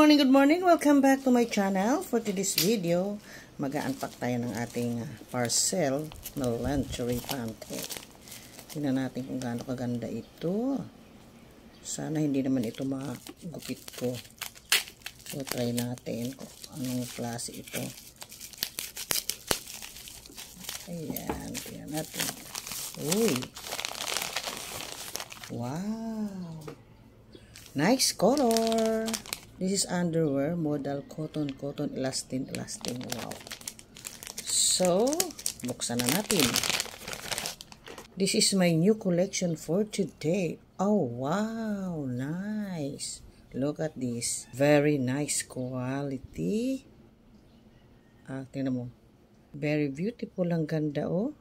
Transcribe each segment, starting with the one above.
Good morning. Welcome back to my channel. For today's video, mag-unpack tayo ng ating parcel na lingerie panty. Tingnan natin kung gaano kaganda ito. Sana hindi naman ito magupit ko. So, try natin kung anong klase ito. Ayan, tingnan natin. Uy! Wow! Nice color! This is underwear, modal cotton, elastin. Wow. So, buksan na natin. This is my new collection for today. Oh, wow. Nice. Look at this. Very nice quality. Tingnan mo. Very beautiful. Ang ganda, oh.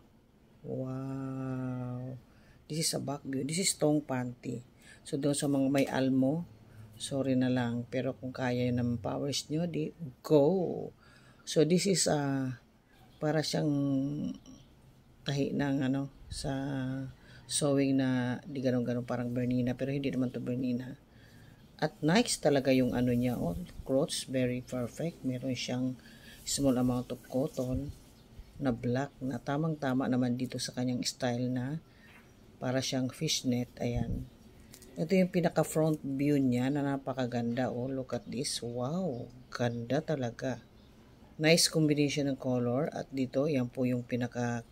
Wow. This is a back view. This is thong panty. So, doon sa mga may almo, sorry na lang, pero kung kaya ng powers nyo, di go. So this is para siyang tahi ng sa sewing na di ganun parang Bernina, pero hindi naman to Bernina. At nice talaga yung niya, crotch, very perfect. Meron siyang small amount of cotton na black na tamang-tama naman dito sa kanyang style na para siyang fishnet. Ayan. Ito yung pinaka front view niya na napakaganda. Oh, look at this. Wow, ganda talaga. Nice combination ng color. At dito, yan po yung pinaka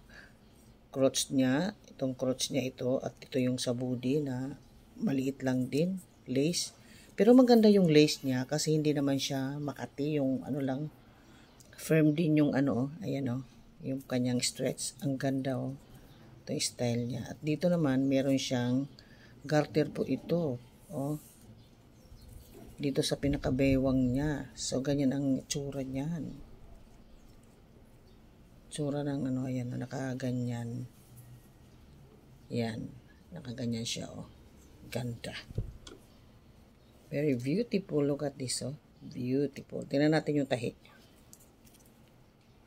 crotch niya. Itong crotch niya ito. At ito yung sa body na maliit lang din. Lace. Pero maganda yung lace niya kasi hindi naman siya makati. Yung lang. Firm din yung ayan yung kanyang stretch. Ang ganda oh. Ito yung style niya. At dito naman, meron siyang garter po ito. Oh. Dito sa pinakabewang niya. So, ganyan ang tsura niyan. Tsura ng ayan, nakaganyan. Yan. Nakaganyan siya, oh. Ganda. Very beautiful. Look at this, oh. Beautiful. Tingnan natin yung tahi.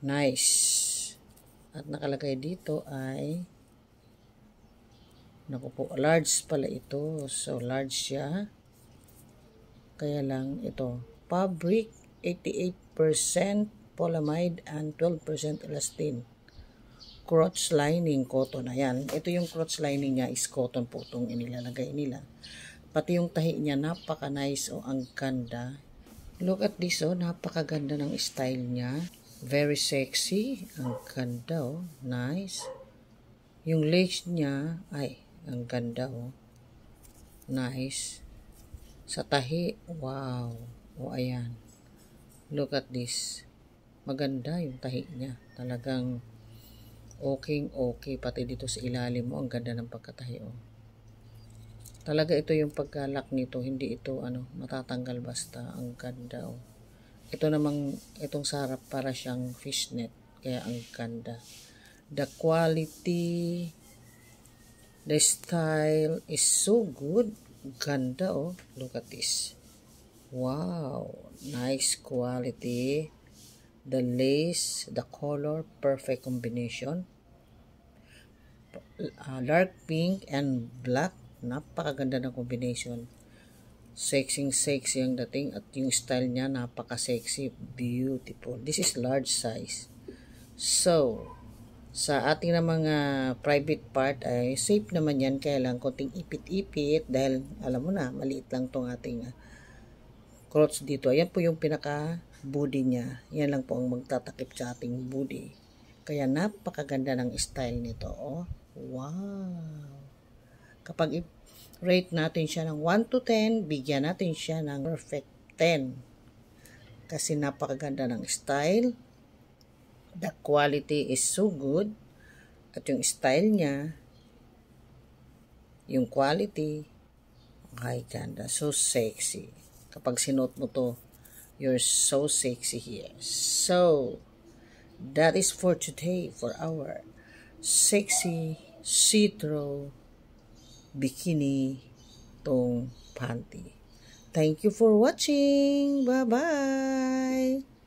Nice. At nakalagay dito ay naku po, large pala ito. So, large siya. Kaya lang, ito. Fabric, 88% polyamide and 12% elastin. Crotch lining, cotton. Ayan. Ito yung crotch lining niya is cotton po itong inilalagay nila. Pati yung tahi niya, napaka-nice. Oh, ang ganda. Look at this, oh. Napakaganda ng style niya. Very sexy. Ang ganda, oh. Nice. Yung lace niya, ay, ang ganda, oh. Nice. Sa tahi, wow. O, ayan. Look at this. Maganda yung tahi niya. Talagang okay. Pati dito sa ilalim mo, ang ganda ng pagkatahi, oh. Talaga ito yung pagkalak nito. Hindi ito, matatanggal basta. Ang ganda, oh. Ito namang, itong sarap para siyang fishnet. Kaya ang ganda. The quality, the style is so good. Ganda, oh. Look at this. Wow. Nice quality. The lace, the color, perfect combination. Dark pink and black. Napakaganda ng combination. Sexy ang dating. At yung style niya, napaka-sexy. Beautiful. This is large size. So, sa ating na mga private part ay safe naman yan, kaya lang konting ipit-ipit dahil alam mo na, maliit lang tong ating crotch dito. Ayan po yung pinaka body niya. Yan lang po ang magtatakip sa ating body. Kaya napakaganda ng style nito. Oh, wow! Kapag rate natin siya ng 1 to 10, bigyan natin siya ng perfect 10. Kasi napakaganda ng style. The quality is so good. At yung style niya, yung quality, ay ganda. So sexy. Kapag sinuot mo to, you're so sexy here. So, that is for today, for our sexy see-through bikini thong panty. Thank you for watching. Bye-bye.